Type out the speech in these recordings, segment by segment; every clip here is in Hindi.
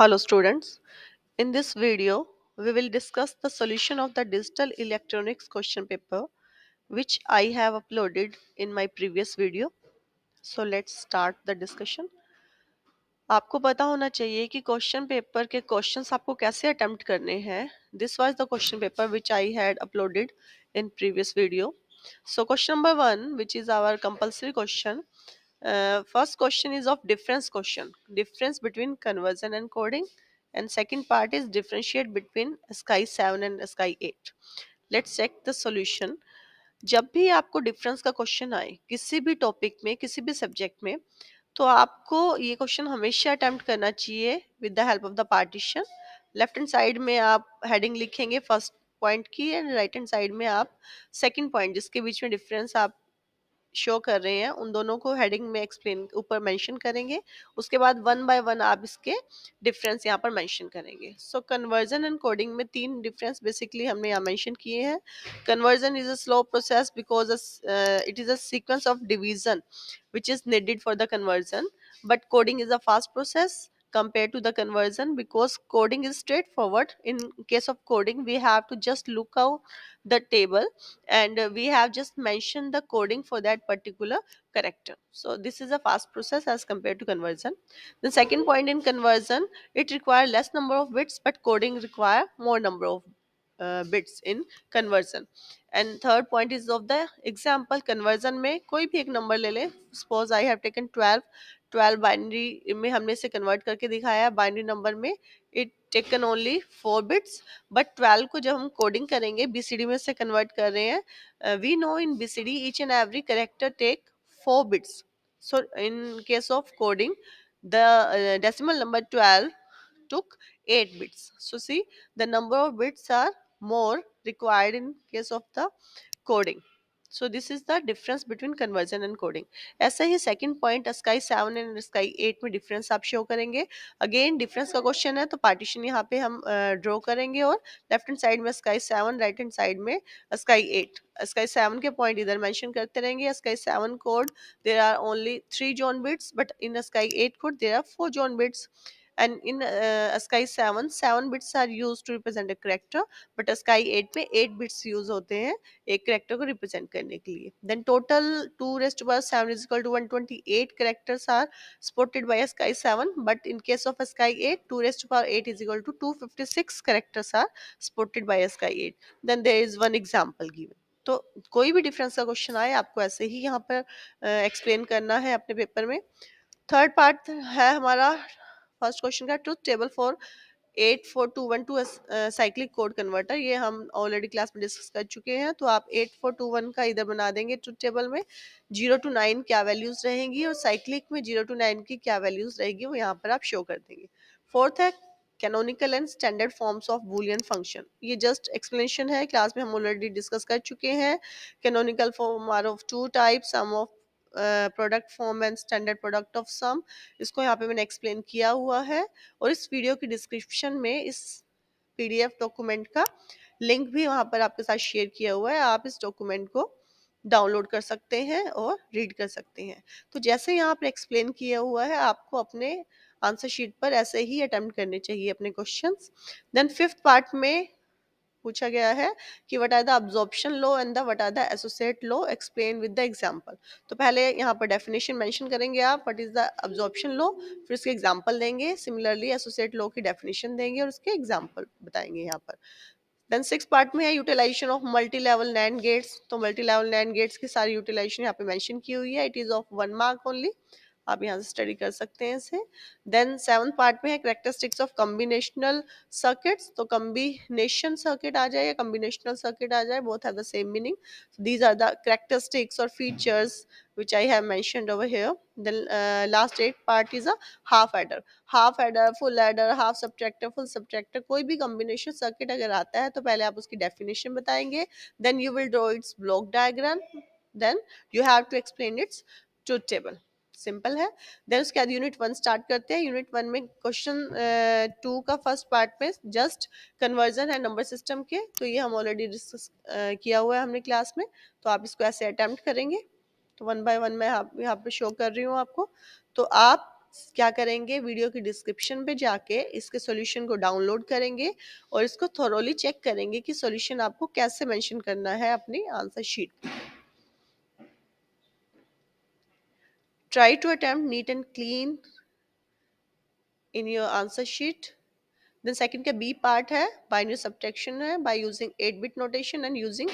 Hello students, in this video we will discuss the solution of the digital electronics question paper which I have uploaded in my previous video. So let's start the discussion. आपको पता होना चाहिए कि क्वेश्चन पेपर के क्वेश्चंस आपको कैसे अटेम्प्ट करने हैं. This was the question paper which I had uploaded in previous video. So question number 1, which is our compulsory question. First question is of difference question, difference between conversion and coding, and second part is differentiate between sky 7 and sky 8. Let's check the solution. जब भी आपको डिफरेंस का क्वेश्चन आए किसी भी टॉपिक में, किसी भी सब्जेक्ट में, तो आपको ये क्वेश्चन हमेशा अटेम्प्ट करना चाहिए with the help of the partition. Left hand side में आप हेडिंग लिखेंगे फर्स्ट पॉइंट की, एंड राइट हैंड साइड में आप सेकंड पॉइंट जिसके बीच में डिफरेंस आप शो कर रहे हैं उन दोनों को हेडिंग में एक्सप्लेन ऊपर मेंशन करेंगे. उसके बाद वन बाय वन आप इसके डिफरेंस यहाँ पर मेंशन करेंगे. सो कन्वर्जन एंड कोडिंग में तीन डिफरेंस बेसिकली हमने यहाँ मेंशन किए हैं. Conversion is a slow process because it is a sequence of division which is needed for the conversion, but coding is a fast process compared to the conversion because coding is straightforward. In case of coding we have to just look out the table, and we have just mentioned the coding for that particular character. So this is a fast process as compared to conversion. The second point, in conversion it require less number of bits, but coding require more number of bits in conversion. And third point is of the example. Conversion में कोई भी एक नंबर ले लें. Suppose I have taken 12 binary में हमने इसे कन्वर्ट करके दिखाया. बाइनरी नंबर में it taken only 4 bits, but 12 को जब हम कोडिंग करेंगे बीसीडी में से कन्वर्ट कर रहे हैं. We know in BCD each and every character take 4 bits. So in case of coding the decimal number 12 took 8 bits. So see, the number of bits are more required in case of the coding. So this is the difference between conversion and coding. ऐसा ही second point sky 7 and sky 8 में difference आप show करेंगे. Again difference का question है तो partition यहाँ पे हम draw करेंगे, और left hand side में sky 7, right hand side में sky 8. sky 7 के point इधर mention करते रहेंगे. sky 7 code there are only 3 John bits, but in sky 8 code there are 4 John bits. And in sky 7 bits are used to represent a character, but sky 8 में 8 bits use होते हैं एक करेक्टर को रिप्रेजेंट करने के लिए. Then total 2⁻7 is equal to 128 characters are supported by sky 7, but in case of sky 8 2⁸ is equal to 256 characters are supported by sky 8. then there is one example given. तो कोई भी डिफरेंस का क्वेश्चन आए आपको ऐसे ही यहाँ पर एक्सप्लेन करना है अपने पेपर में. थर्ड पार्ट है हमारा फर्स्ट क्वेश्चन का, truth table for 84212 cyclic code converter. ये हम ऑलरेडी क्लास में डिस्कस कर चुके हैं. तो आप 8421 का इधर बना देंगे ट्रुथ टेबल में. 0 to 9 क्या वैल्यूज रहेंगी और साइक्लिक में 0 to 9 की क्या वैल्यूज रहेगी वो यहाँ पर आप शो कर देंगे. फोर्थ है canonical and standard forms of Boolean function. ये जस्ट एक्सप्लेनेशन है, क्लास में हम ऑलरेडी डिस्कस कर चुके हैं. Canonical form are of two type, sum of product form and standard product of sum. इसको यहाँ पे मैंने एक्सप्लेन किया हुआ है, और इस वीडियो की डिस्क्रिप्शन में इस पीडीएफ डॉक्यूमेंट का लिंक भी वहाँ पर आपके साथ शेयर किया हुआ है. आप इस डॉक्यूमेंट को डाउनलोड कर सकते हैं और रीड कर सकते हैं. तो जैसे यहाँ पर एक्सप्लेन किया हुआ है आपको अपने आंसर शीट पर ऐसे ही अटेम्प्ट करने चाहिए अपने क्वेश्चंस. देन फिफ्थ पार्ट में पूछा गया है कि what are the absorption law and the what are the associate law, explain with the example. तो पहले यहाँ पर डेफिनेशन मेंशन करेंगे आप, what is the absorption law, फिर उसके एग्जांपल देंगे. सिमिलरली एसोसिएट लॉ की डेफिनेशन देंगे और उसके एग्जांपल बताएंगे यहाँ पर. देन सिक्स पार्ट में है utilization of multi level NAND gates. तो मल्टी लेवल नैंड गेट्स की सारी यूटिलाइजेशन यहाँ पे मेंशन की हुई है. It is of 1 mark only. आप यहाँ से स्टडी कर सकते हैं इसे. देन सेवन पार्ट में है कैरेक्टरिस्टिक्स ऑफ कॉम्बिनेशनल सर्किट्स. तो कॉम्बिनेशन सर्किट आ जाए या कॉम्बिनेशनल सर्किट आ जाए, both have the same meaning. These are the characteristics और features which I have mentioned over here. Then last eight part is a half adder, full adder, half subtractor, full subtractor. कोई भी combination circuit अगर आता है तो पहले आप उसकी definition बताएंगे. Then you will draw its block diagram. Then you have to explain its truth table. Simple है. देन उसके बाद यूनिट 1 स्टार्ट करते हैं. यूनिट 1 में क्वेश्चन 2 का फर्स्ट पार्ट में जस्ट कन्वर्जन है नंबर सिस्टम के. तो ये हम ऑलरेडी डिस्कस किया हुआ है हमने क्लास में. तो आप इसको ऐसे अटेम्प्ट करेंगे. तो वन बाय वन मैं यहाँ पे शो कर रही हूँ आपको. तो आप क्या करेंगे, वीडियो की डिस्क्रिप्शन पे जाके इसके सॉल्यूशन को डाउनलोड करेंगे और इसको थॉरोली चेक करेंगे कि सॉल्यूशन आपको कैसे मेंशन करना है अपनी answer sheet. Try to attempt neat and clean in your answer sheet. Then second का बी पार्ट है, बाइनरी सब्ट्रैक्शन है by using 8 bit notation and using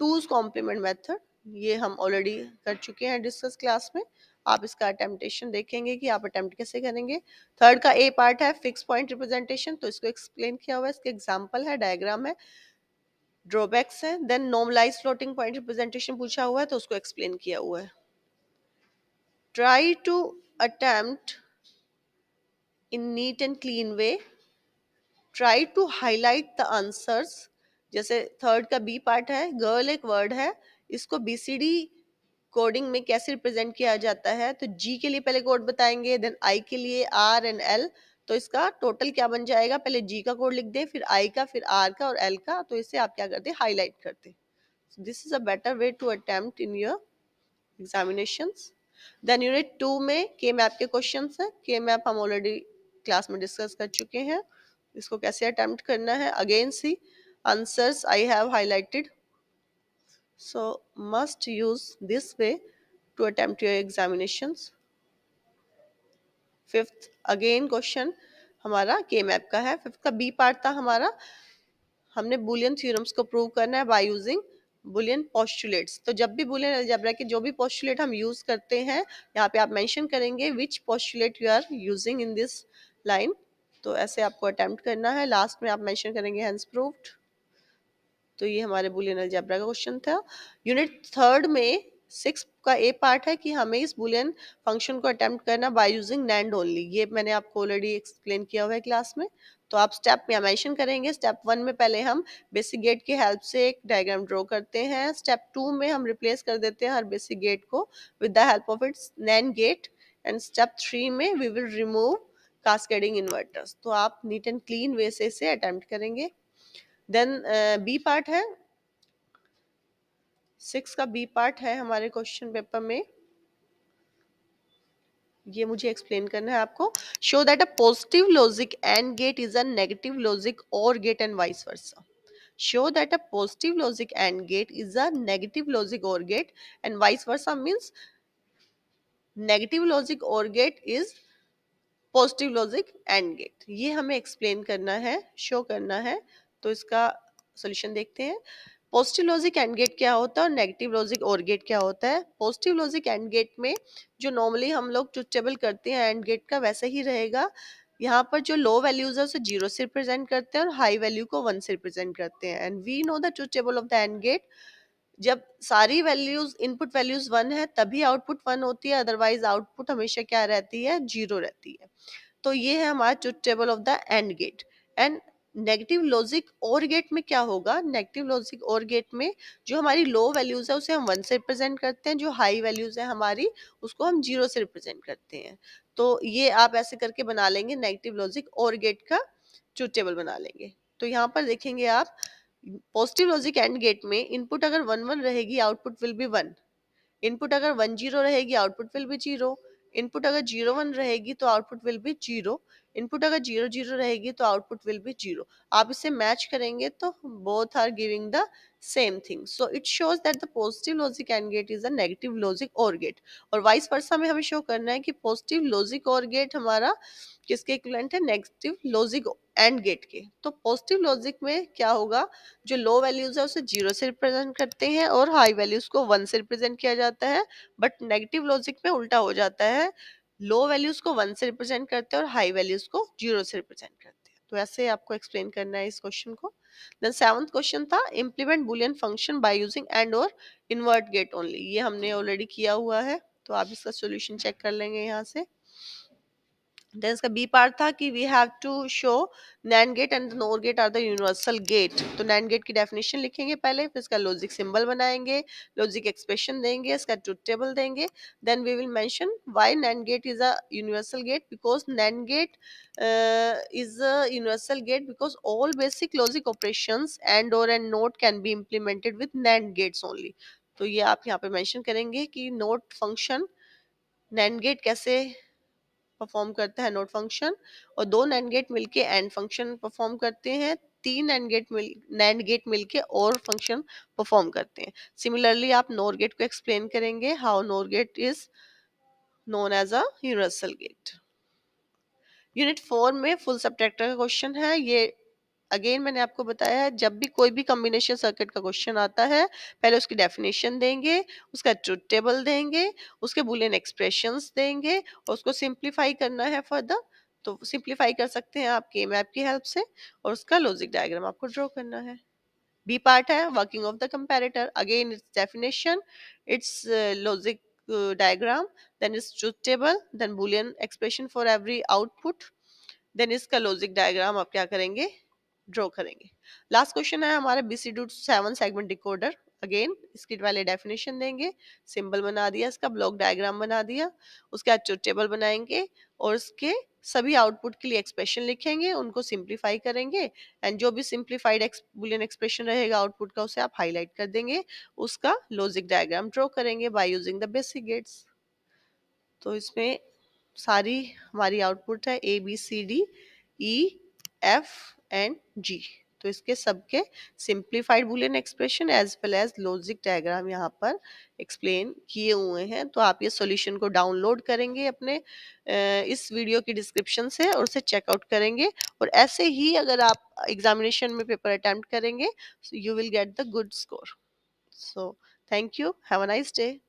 2's complement method. ये हम ऑलरेडी कर चुके हैं डिस्कस क्लास में। आप इसका अटेम्प्टेशन देखेंगे कि आप अटेम्प्ट कैसे करेंगे। थर्ड का ए पार्ट है, फिक्स पॉइंट रिप्रेजेंटेशन, तो इसको एक्सप्लेन किया हुआ है, इसके एग्जाम्पल है, डायग्राम है, ड्रॉबैक्स है। Then normalize floating point representation पूछा हुआ है, तो उसको एक्सप्लेन किया हुआ है। Try to attempt in neat and clean way, try to highlight the answers. जैसे थर्ड का बी पार्ट है, गर्ल एक वर्ड है, इसको बीसीडी कोडिंग में कैसे रिप्रेजेंट किया जाता है, तो जी के लिए पहले कोड बताएंगे, देन आई के लिए आर एंड एल। तो इसका टोटल क्या बन जाएगा, पहले जी का कोड लिख दे, फिर आई का, फिर आर का और एल का, तो इसे आप क्या करते, हाईलाइट करते। This is a better way to attempt in your examinations. Then unit 2 में के मैप के क्वेश्चंस हैं। के मैप हम ऑलरेडी क्लास में डिस्कस कर चुके हैं। इसको कैसे अटेम्प्ट करना है, again see answers I have highlighted, so must use this way to attempt your examinations. Fifth again question हमारा के मैप का है। फिफ्थ का बी पार्ट था हमारा, हमने बुलियन थ्योरम्स को प्रूव करना है बाय यूजिंग बुलियन पोस्टुलेट्स। तो जब भी बुलियन अलजेब्रा के जो भी पोस्टुलेट हम यूज करते हैं, यहाँ पे आप मेंशन करेंगे which postulate you are using in this line. तो ऐसे आपको अटेम्प्ट करना है, लास्ट में आप मेंशन करेंगे हेंस प्रूव्ड। तो ये हमारे बुलियन अलजेब्रा का क्वेश्चन था। यूनिट थर्ड में सिक्स का ए पार्ट है कि हमें इस बुलियन फंक्शन को अटेम्प्ट करना बाय यूजिंग नैंड ओनली। ये मैंने आपको ऑलरेडी एक्सप्लेन किया हुआ है क्लास में। तो आप स्टेप में मेंशन करेंगे, स्टेप 1 में पहले हम बेसिक गेट की हेल्प से एक डायग्राम ड्रॉ करते हैं, स्टेप 2 में हम रिप्लेस कर देते हैं हर बेसिक गेट को with the help of its NAND gate, and step 3 में we will remove cascading inverters. तो आप नीट एंड क्लीन वे से इसे अटेम्प्ट करेंगे। देन बी पार्ट है, 6 का बी पार्ट है हमारे क्वेश्चन पेपर में, ये मुझे एक्सप्लेन करना है आपको। Show that a positive logic and gate is a negative logic और gate and vice versa. Show that a positive logic and gate is a negative logic और gate and vice versa means negative logic और gate is positive logic and gate. ये हमें एक्सप्लेन करना है, शो करना है। तो इसका सॉल्यूशन देखते हैं। पॉजिटिव लॉजिक एंड गेट क्या होता है और नेगेटिव लॉजिक और गेट क्या होता है। पॉजिटिव लॉजिक एंड गेट में जो नॉर्मली हम लोग ट्रुथ टेबल करते हैं एंड गेट का, वैसे ही रहेगा। यहाँ पर जो लो वैल्यूज है उसे 0 से रिप्रेजेंट करते हैं और हाई वैल्यू को 1 से रिप्रेजेंट करते हैं। And we know the truth table of the AND gate, जब सारी वैल्यूज इनपुट वैल्यूज 1 है तभी आउटपुट 1 होती है, अदरवाइज आउटपुट हमेशा क्या रहती है, 0 रहती है। तो ये है हमारा truth table of the AND gate. And negative logic और गेट में क्या होगा, नेगेटिव लॉजिक और गेट में जो हमारी लो वैल्यूज है उसे हम 1 से रिप्रेजेंट करते हैं, जो हाई वैल्यूज है हमारी उसको हम 0 से रिप्रेजेंट करते हैं। तो ये आप ऐसे करके बना लेंगे, नेगेटिव लॉजिक और गेट का ट्रुथ टेबल बना लेंगे। तो यहाँ पर देखेंगे आप, पॉजिटिव लॉजिक एंड गेट में इनपुट अगर 1 1 रहेगी आउटपुट विल बी 1, इनपुट अगर 1 0 रहेगी आउटपुट विल बी 0, इनपुट अगर 0 1 रहेगी तो आउटपुट विल बी 0, इनपुट अगर 0 0 रहेगी तो आउटपुट विल बी 0। आप इसे मैच करेंगे तो both are giving the same thing, so it shows that the positive logic and gate is a negative logic और गेट। और वाइस वर्सा में हमें शो करना है कि पॉजिटिव लॉजिक और गेट हमारा किसके इक्विवेलेंट है, नेगेटिव लॉजिक एंड गेट के। तो पॉजिटिव लॉजिक में क्या होगा, जो लो वैल्यूज है उसे 0 से रिप्रेजेंट करते हैं और हाई वैल्यूज को 1 से रिप्रेजेंट किया जाता है। बट नेगेटिव लॉजिक में उल्टा हो जाता है, लो वैल्यूज को 1 से रिप्रेजेंट करते हैं और हाई वैल्यूज को 0 से रिप्रेजेंट करते हैं। तो ऐसे आपको एक्सप्लेन करना है इस क्वेश्चन को। देन सेवंथ क्वेश्चन था, implement Boolean function by using and और इन्वर्ट गेट ओनली। ये हमने ऑलरेडी किया हुआ है, तो आप इसका सोल्यूशन चेक कर लेंगे यहाँ से। देन इसका बी पार्ट था कि we have to show NAND gate and NOR gate are the universal gate. तो नैंड गेट की डेफिनेशन लिखेंगे पहले, फिर इसका लॉजिक सिंबल बनाएंगे, लॉजिक एक्सप्रेशन देंगे, इसका ट्रुथ टेबल देंगे। Then we will mention why NAND gate is a universal gate, because NAND gate is a universal gate because all basic logic operations and NOT can be implemented with NAND gates only. तो ये आप यहाँ पे मेंशन करेंगे कि नोट फंक्शन नैंड गेट कैसे परफॉर्म करता है नोट फंक्शन, और 2 नैंड गेट मिलके एंड फंक्शन परफॉर्म करते हैं, 3 नैंड गेट मिलके और फंक्शन परफॉर्म करते हैं। सिमिलरली आप नोर गेट को एक्सप्लेन करेंगे, how NOR gate is known as a universal gate. Unit 4 में फुल सब्ट्रैक्टर का क्वेश्चन है। ये अगेन मैंने आपको बताया है, जब भी कोई भी कॉम्बिनेशन सर्किट का क्वेश्चन आता है, पहले उसकी डेफिनेशन देंगे, उसका ट्रुथ टेबल देंगे, उसके बूलियन एक्सप्रेशंस देंगे, और उसको सिंप्लीफाई करना है फर्दर। तो सिंप्लीफाई कर सकते हैं आप के मैप की हेल्प से, और उसका लॉजिक डायग्राम आपको ड्रॉ करना है। बी पार्ट है working of the comparator, again its definition, its logic diagram, then its truth table, then Boolean expression for every output, then इसका लॉजिक डायग्राम आप क्या करेंगे, ड्रॉ करेंगे। लास्ट क्वेश्चन है हमारे BCD 7 सेगमेंट डिकोडर। अगेन इसकी पहले डेफिनेशन देंगे, सिंबल बना दिया, इसका ब्लॉक डायग्राम बना दिया, उसके बाद ट्रुथ टेबल बनाएंगे, और उसके सभी आउटपुट के लिए एक्सप्रेशन लिखेंगे, उनको सिंप्लीफाई करेंगे, एंड जो भी सिंप्लीफाइड बुलियन एक्सप्रेशन रहेगा आउटपुट का, उसे आप हाईलाइट कर देंगे, उसका लॉजिक डायग्राम ड्रॉ करेंगे by using the basic gates. तो इसमें सारी हमारी आउटपुट है ABCDEFand G। तो इसके सबके simplified Boolean expression as well as logic diagram यहाँ पर एक्सप्लेन किए हुए हैं। तो आप ये सॉल्यूशन को डाउनलोड करेंगे अपने इस वीडियो की डिस्क्रिप्शन से, और उसे चेकआउट करेंगे, और ऐसे ही अगर आप एग्जामिनेशन में पेपर अटेम्प्ट करेंगे, you will get the good score. So thank you, have a nice day.